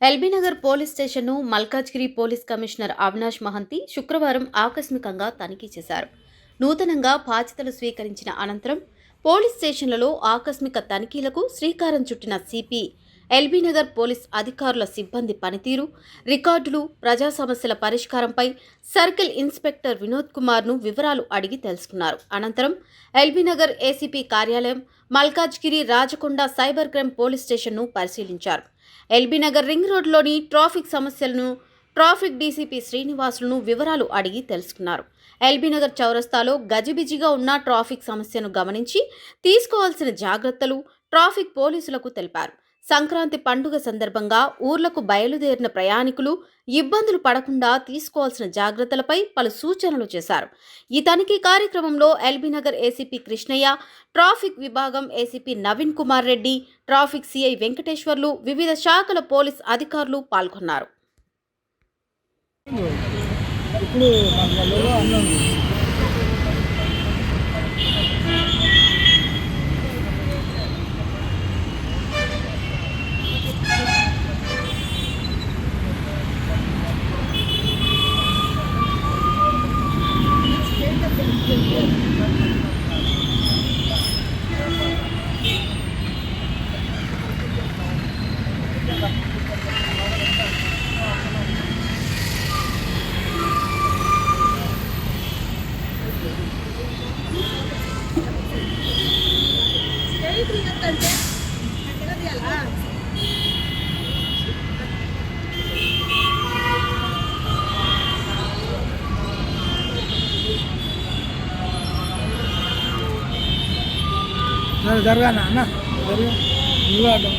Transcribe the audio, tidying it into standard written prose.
LB Nagar police స్టేషన్ను Malkajgiri police commissioner Avinash Mahanti శుక్రవారం ఆకస్మికంగా తనిఖీ చేశారు. నూతనంగా బాధ్యతలు స్వీకరించిన అనంతరం పోలీస్ స్టేషన్లలో ఆకస్మిక తనిఖీలకు శ్రీకారం చుట్టిన సిపి ఎల్బీనగర్ పోలీస్ అధికారుల సిబ్బంది పనితీరు, రికార్డులు, ప్రజా సమస్యల పరిష్కారంపై సర్కిల్ ఇన్స్పెక్టర్ వినోద్ కుమార్ను వివరాలు అడిగి తెలుసుకున్నారు. అనంతరం ఎల్బీనగర్ ఏసీపీ కార్యాలయం, Malkajgiri, Rajakonda cyber crime police స్టేషన్ను పరిశీలించారు. ఎల్బీనగర్ రింగ్ రోడ్లోని ట్రాఫిక్ సమస్యలను ట్రాఫిక్ డీసీపీ శ్రీనివాసులను వివరాలు అడిగి తెలుసుకున్నారు. ఎల్బీనగర్ చౌరస్తాలో గజిబిజిగా ఉన్న ట్రాఫిక్ సమస్యను గమనించి తీసుకోవాల్సిన జాగ్రత్తలు ట్రాఫిక్ పోలీసులకు తెలిపారు. సంక్రాంతి పండుగ సందర్భంగా ఊర్లకు బయలుదేరిన ప్రయాణికులు ఇబ్బందులు పడకుండా తీసుకోవాల్సిన జాగ్రత్తలపై పలు సూచనలు చేశారు. ఈ తనిఖీ కార్యక్రమంలో ఎల్బీనగర్ ఏసీపీ కృష్ణయ్య, ట్రాఫిక్ విభాగం ACP Naveen Kumar Reddy, traffic CI Venkateswarlu, వివిధ శాఖల పోలీస్ అధికారులు పాల్గొన్నారు. జరగానా అన్న జరగా